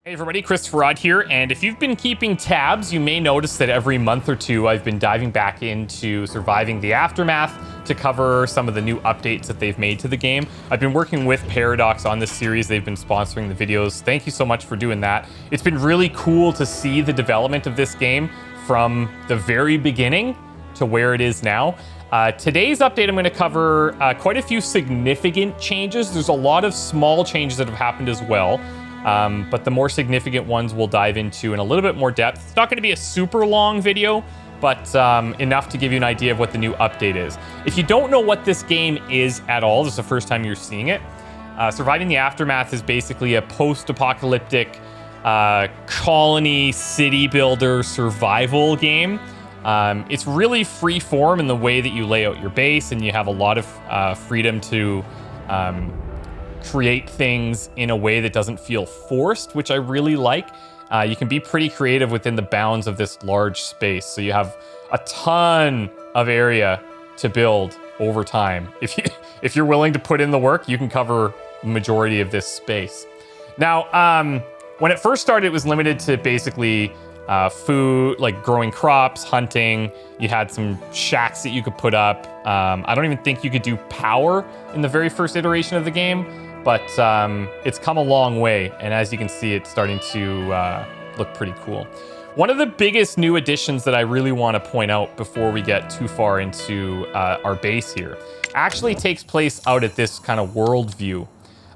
Hey everybody, christopherodd here, and if you've been keeping tabs, you may notice that every month or two I've been diving back into Surviving the Aftermath to cover some of the new updates that they've made to the game. I've been working with Paradox on this series. They've been sponsoring the videos. Thank you so much for doing that. It's been really cool to see the development of this game from the very beginning to where it is now. Today's update, I'm going to cover quite a few significant changes. There's a lot of small changes that have happened as well. But the more significant ones we'll dive into in a little bit more depth. It's not going to be a super long video, but enough to give you an idea of what the new update is. If you don't know what this game is at all, this is the first time you're seeing it, Surviving the Aftermath is basically a post-apocalyptic colony city builder survival game. It's really free form in the way that you lay out your base, and you have a lot of freedom to create things in a way that doesn't feel forced, which I really like. You can be pretty creative within the bounds of this large space. So you have a ton of area to build over time. If you're willing to put in the work, you can cover the majority of this space. Now, when it first started, it was limited to basically food, like growing crops, hunting. You had some shacks that you could put up. I don't even think you could do power in the very first iteration of the game. But it's come a long way, and as you can see, it's starting to look pretty cool. One of the biggest new additions that I really want to point out before we get too far into our base here actually takes place out at this kind of world view.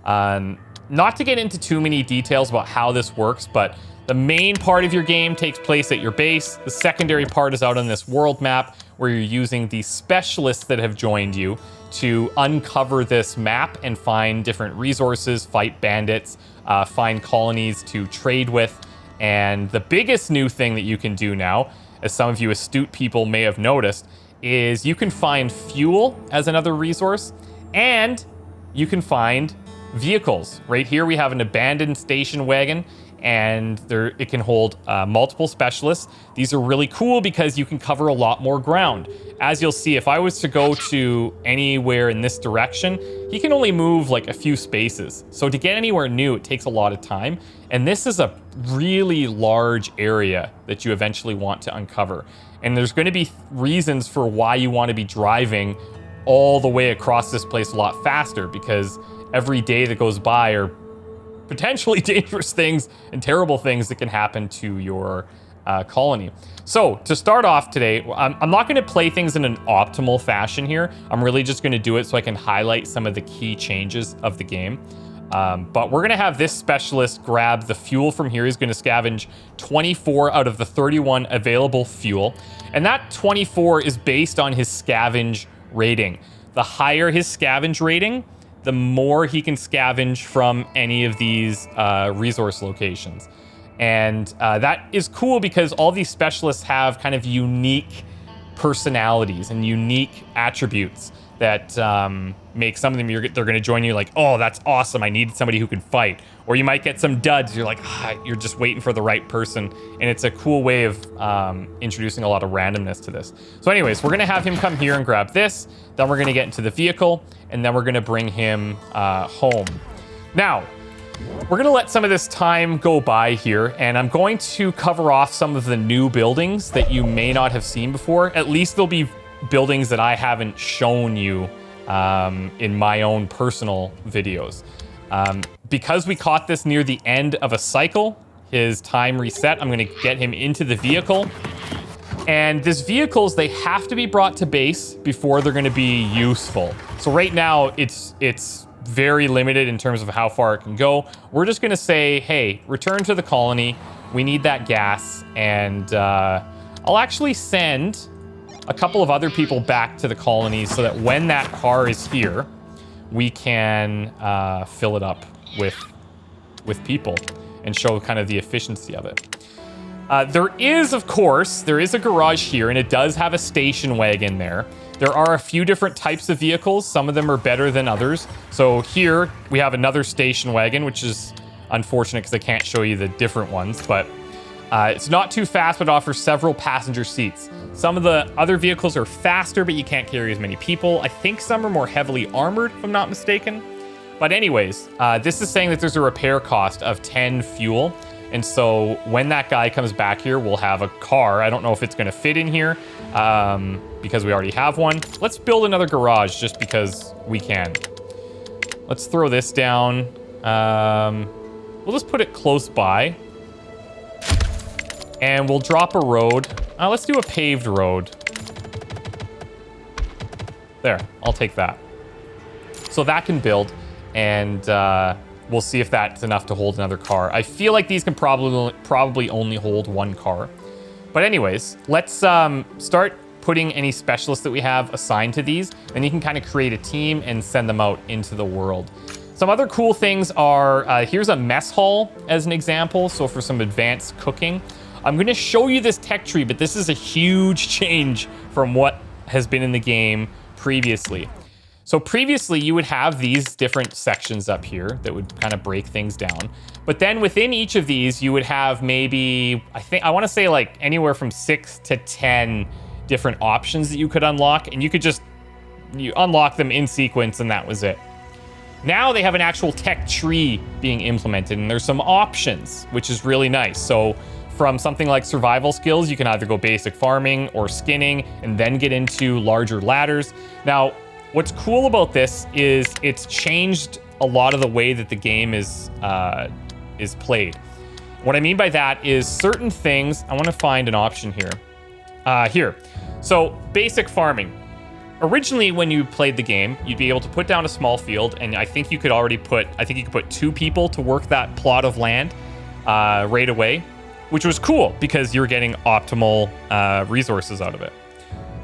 Not to get into too many details about how this works, but the main part of your game takes place at your base. The secondary part is out on this world map where you're using the specialists that have joined you to uncover this map and find different resources, fight bandits, find colonies to trade with. And the biggest new thing that you can do now, as some of you astute people may have noticed, is you can find fuel as another resource, and you can find vehicles. Right here we have an abandoned station wagon, and it can hold multiple specialists. These are really cool because you can cover a lot more ground. As you'll see, if I was to go to anywhere in this direction, he can only move like a few spaces. So to get anywhere new, it takes a lot of time. And this is a really large area that you eventually want to uncover. And there's going to be reasons for why you want to be driving all the way across this place a lot faster, because every day that goes by are potentially dangerous things and terrible things that can happen to your colony. So to start off today, I'm not going to play things in an optimal fashion here. I'm really just going to do it so I can highlight some of the key changes of the game. But we're going to have this specialist grab the fuel from here. He's going to scavenge 24 out of the 31 available fuel. And that 24 is based on his scavenge rating. The higher his scavenge rating, the more he can scavenge from any of these resource locations. And that is cool because all these specialists have kind of unique personalities and unique attributes that make some of them, they're going to join you like, oh, that's awesome, I need somebody who can fight. Or you might get some duds, you're like, you're just waiting for the right person. And it's a cool way of introducing a lot of randomness to this. So anyways, we're going to have him come here and grab this. Then we're going to get into the vehicle, and then we're going to bring him home. Now, we're going to let some of this time go by here, and I'm going to cover off some of the new buildings that you may not have seen before. At least there'll be buildings that I haven't shown you in my own personal videos. Because we caught this near the end of a cycle, his time reset, I'm going to get him into the vehicle. And these vehicles, they have to be brought to base before they're going to be useful. So right now, it's very limited in terms of how far it can go. We're just going to say, hey, return to the colony. We need that gas. And I'll actually send a couple of other people back to the colony so that when that car is here, we can fill it up with people and show kind of the efficiency of it. There is a garage here, and it does have a station wagon there. There are a few different types of vehicles. Some of them are better than others. So here we have another station wagon, which is unfortunate because I can't show you the different ones, but it's not too fast, but offers several passenger seats. Some of the other vehicles are faster, but you can't carry as many people. I think some are more heavily armored, if I'm not mistaken. But anyways, this is saying that there's a repair cost of 10 fuel. And so when that guy comes back here, we'll have a car. I don't know if it's going to fit in here because we already have one. Let's build another garage just because we can. Let's throw this down. We'll just put it close by. And we'll drop a road. Let's do a paved road. There, I'll take that. So that can build, and we'll see if that's enough to hold another car. I feel like these can probably only hold one car. But anyways, let's start putting any specialists that we have assigned to these. Then you can kind of create a team and send them out into the world. Some other cool things are, here's a mess hall as an example. So for some advanced cooking. I'm going to show you this tech tree, but this is a huge change from what has been in the game previously. So previously you would have these different sections up here that would kind of break things down. But then within each of these, you would have maybe, I want to say like anywhere from 6 to 10 different options that you could unlock, and you could just, you unlock them in sequence and that was it. Now they have an actual tech tree being implemented, and there's some options, which is really nice. So from something like survival skills, you can either go basic farming or skinning and then get into larger ladders. Now, what's cool about this is it's changed a lot of the way that the game is played. What I mean by that is certain things, I want to find an option here. Here. So basic farming. Originally, when you played the game, you'd be able to put down a small field, and I think you could put 2 people to work that plot of land right away, which was cool because you're getting optimal resources out of it.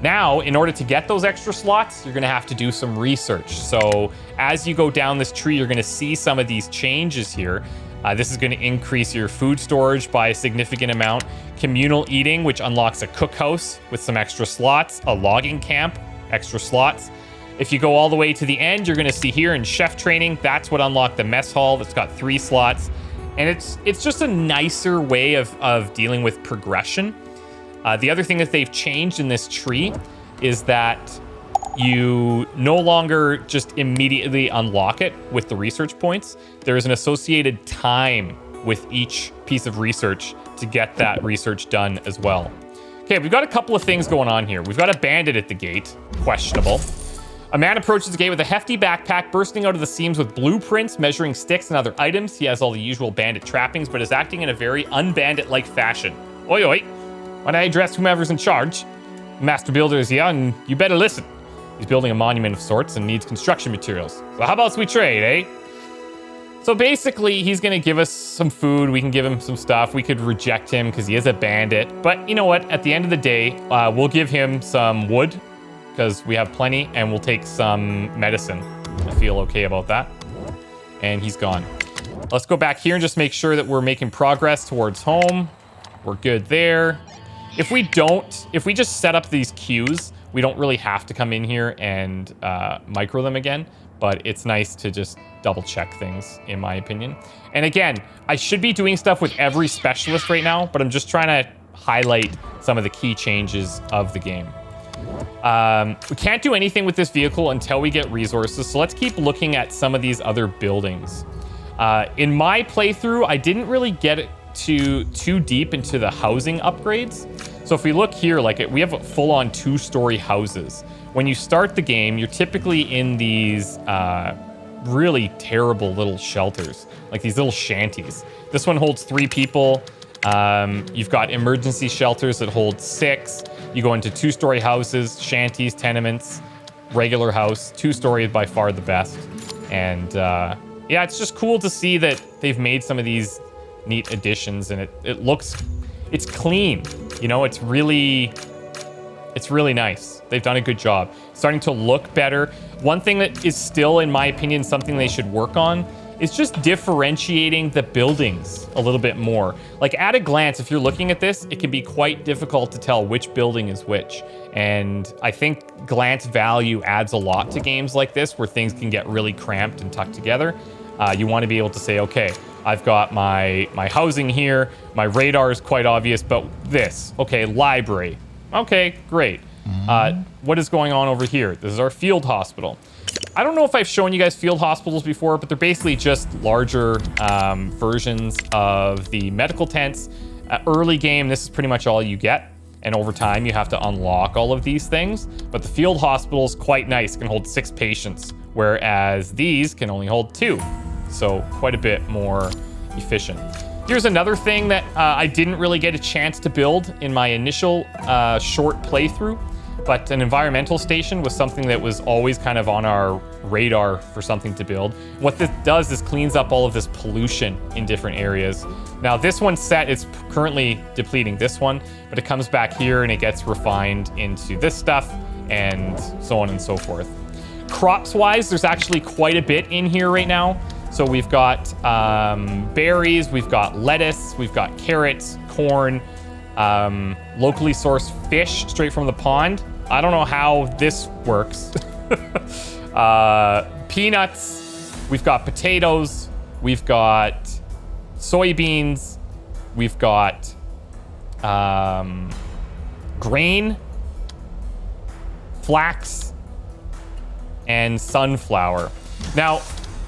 Now, in order to get those extra slots, you're gonna have to do some research. So as you go down this tree, you're gonna see some of these changes here. This is gonna increase your food storage by a significant amount. Communal eating, which unlocks a cookhouse with some extra slots, a logging camp, extra slots. If you go all the way to the end, you're gonna see here in chef training, that's what unlocked the mess hall that's got 3 slots. And it's just a nicer way of dealing with progression. The other thing that they've changed in this tree is that you no longer just immediately unlock it with the research points. There is an associated time with each piece of research to get that research done as well. Okay, we've got a couple of things going on here. We've got a bandit at the gate, questionable. A man approaches the gate with a hefty backpack bursting out of the seams with blueprints, measuring sticks and other items. He has all the usual bandit trappings, but is acting in a very un-bandit-like fashion. Oi, oi. When I address whomever's in charge, Master Builder is here, and you better listen. He's building a monument of sorts and needs construction materials. So how about we trade, eh? So basically, he's gonna give us some food. We can give him some stuff. We could reject him because he is a bandit. But you know what? At the end of the day, we'll give him some wood because we have plenty, and we'll take some medicine. I feel okay about that. And he's gone. Let's go back here and just make sure that we're making progress towards home. We're good there. If we just set up these queues, we don't really have to come in here and micro them again, but it's nice to just double check things, in my opinion. And again, I should be doing stuff with every specialist right now, but I'm just trying to highlight some of the key changes of the game. We can't do anything with this vehicle until we get resources, so let's keep looking at some of these other buildings. In my playthrough, I didn't really get it too deep into the housing upgrades. So if we look here, we have full-on 2-story houses. When you start the game, you're typically in these really terrible little shelters, like these little shanties. This one holds 3 people. You've got emergency shelters that hold 6. You go into 2-story houses, shanties, tenements, regular house. 2-story is by far the best. And yeah, it's just cool to see that they've made some of these neat additions, and it's clean. You know, it's really nice. They've done a good job. It's starting to look better. One thing that is still, in my opinion, something they should work on is just differentiating the buildings a little bit more. Like at a glance, if you're looking at this, it can be quite difficult to tell which building is which. And I think glance value adds a lot to games like this where things can get really cramped and tucked together. You want to be able to say, okay, I've got my housing here, my radar is quite obvious, but this, okay, library. Okay, great. What is going on over here? This is our field hospital. I don't know if I've shown you guys field hospitals before, but they're basically just larger versions of the medical tents. Early game, this is pretty much all you get. And over time, you have to unlock all of these things. But the field hospital's quite nice, can hold 6 patients, whereas these can only hold 2. So quite a bit more efficient. Here's another thing that I didn't really get a chance to build in my initial short playthrough, but an environmental station was something that was always kind of on our radar for something to build. What this does is cleans up all of this pollution in different areas. Now this one's set, it's currently depleting this one, but it comes back here and it gets refined into this stuff and so on and so forth. Crops wise, there's actually quite a bit in here right now. So we've got berries, we've got lettuce, we've got carrots, corn, locally sourced fish straight from the pond. I don't know how this works. Peanuts, we've got potatoes, we've got soybeans, we've got grain, flax, and sunflower. Now,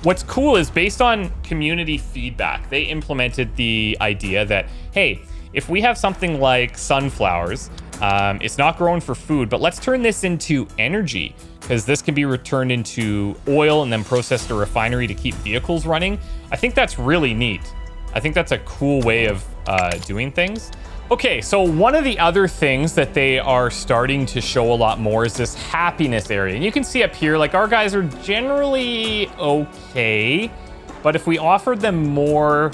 what's cool is based on community feedback, they implemented the idea that, hey, if we have something like sunflowers, it's not grown for food, but let's turn this into energy, because this can be returned into oil and then processed to a refinery to keep vehicles running. I think that's really neat. I think that's a cool way of doing things. Okay, so one of the other things that they are starting to show a lot more is this happiness area. And you can see up here, like, our guys are generally okay, but if we offered them more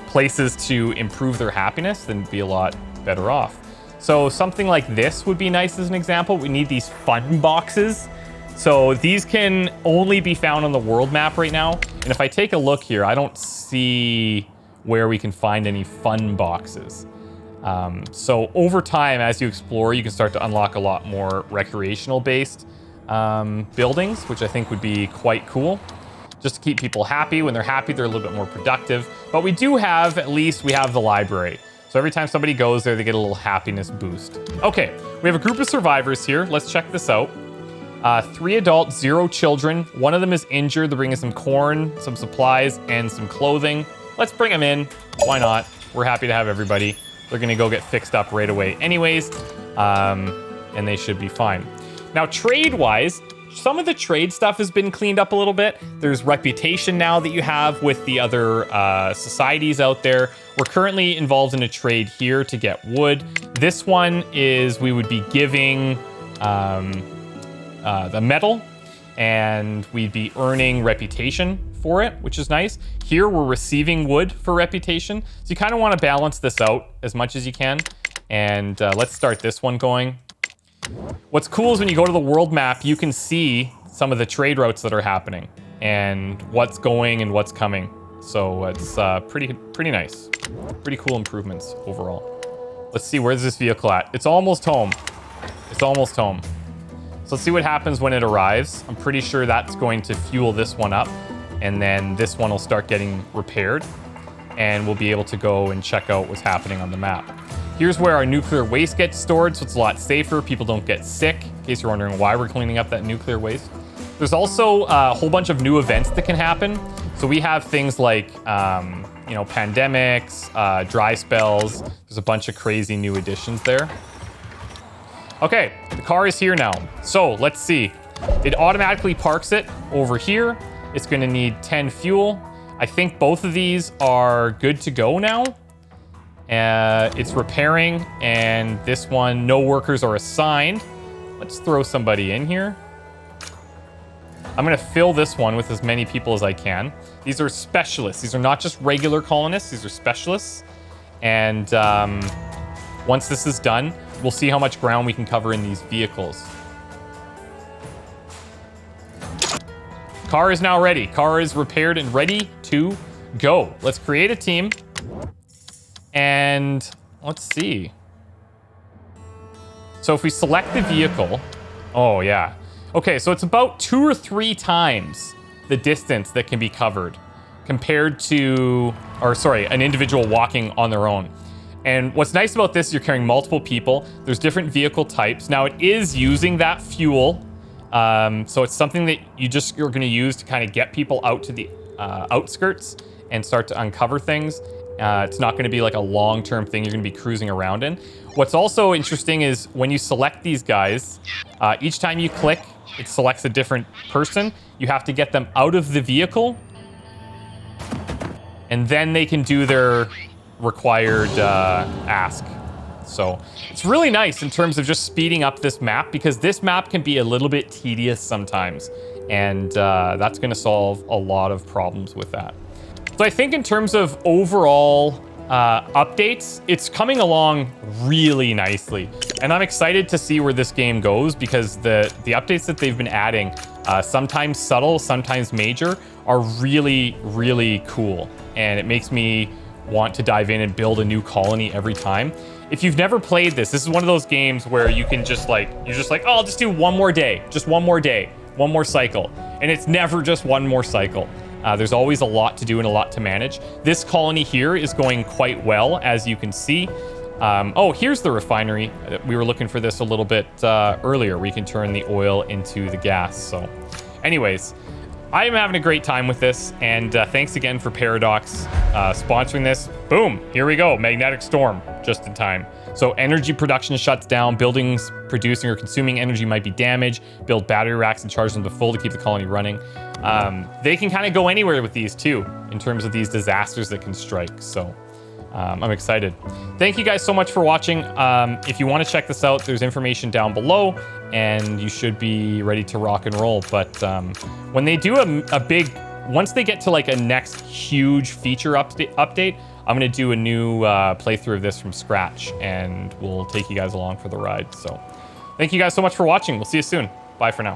places to improve their happiness, then it'd be a lot better off. So something like this would be nice as an example. We need these fun boxes. So these can only be found on the world map right now. And if I take a look here, I don't see where we can find any fun boxes. So over time, as you explore, you can start to unlock a lot more recreational based buildings, which I think would be quite cool. Just to keep people happy. When they're happy, they're a little bit more productive. But we do have, at least we have the library. So every time somebody goes there, they get a little happiness boost. Okay, we have a group of survivors here. Let's check this out. 3 adults, 0 children. One of them is injured. They're bringing some corn, some supplies, and some clothing. Let's bring them in. Why not? We're happy to have everybody. They're gonna go get fixed up right away anyways, and they should be fine. Now, trade-wise, some of the trade stuff has been cleaned up a little bit. There's reputation now that you have with the other societies out there. We're currently involved in a trade here to get wood. This one is we would be giving the metal, and we'd be earning reputation for it, which is nice. Here we're receiving wood for reputation. So you kind of want to balance this out as much as you can. And let's start this one going. What's cool is when you go to the world map, you can see some of the trade routes that are happening and what's going and what's coming. So it's pretty nice. Pretty cool improvements overall. Let's see, where's this vehicle at? It's almost home. It's almost home. So let's see what happens when it arrives. I'm pretty sure that's going to fuel this one up, and then this one will start getting repaired, and we'll be able to go and check out what's happening on the map. Here's where our nuclear waste gets stored, so it's a lot safer. People don't get sick, in case you're wondering why we're cleaning up that nuclear waste. There's also a whole bunch of new events that can happen. So we have things like, pandemics, dry spells. There's a bunch of crazy new additions there. Okay, the car is here now. So let's see. It automatically parks it over here. It's gonna need 10 fuel. I think both of these are good to go now. It's repairing, and this one, no workers are assigned. Let's throw somebody in here. I'm gonna fill this one with as many people as I can. These are specialists. These are not just regular colonists, these are specialists. And once this is done, we'll see how much ground we can cover in these vehicles. Car is now ready. Car is repaired and ready to go. Let's create a team. And let's see. So if we select the vehicle, oh yeah. Okay, so it's about 2 or 3 times the distance that can be covered compared to, an individual walking on their own. And what's nice about this is you're carrying multiple people. There's different vehicle types. Now it is using that fuel So it's something that you're going to use to kind of get people out to the outskirts and start to uncover things. It's not going to be like a long-term thing you're going to be cruising around in. What's also interesting is when you select these guys, each time you click, it selects a different person. You have to get them out of the vehicle, and then they can do their required ask. So it's really nice in terms of just speeding up this map, because this map can be a little bit tedious sometimes, and that's going to solve a lot of problems with that. So I think in terms of overall updates, it's coming along really nicely, and I'm excited to see where this game goes, because the updates that they've been adding, sometimes subtle, sometimes major, are really, really cool, and it makes me want to dive in and build a new colony every time. If you've never played this is one of those games where you can just like, you're just like, oh, I'll just do one more day, one more cycle, and it's never just one more cycle. There's always a lot to do and a lot to manage. This colony here is going quite well, as you can see. Oh, here's the refinery. We were looking for this a little bit earlier. We can turn the oil into the gas. So anyways, I am having a great time with this, and thanks again for Paradox sponsoring this. Boom, here we go, magnetic storm, just in time. So energy production shuts down, buildings producing or consuming energy might be damaged, build battery racks and charge them to full to keep the colony running. They can kind of go anywhere with these too, in terms of these disasters that can strike, so I'm excited. Thank you guys so much for watching. If you want to check this out, there's information down below, and you should be ready to rock and roll. But when they do a big, once they get to like a next huge feature update, I'm going to do a new playthrough of this from scratch, and we'll take you guys along for the ride. So thank you guys so much for watching. We'll see you soon. Bye for now.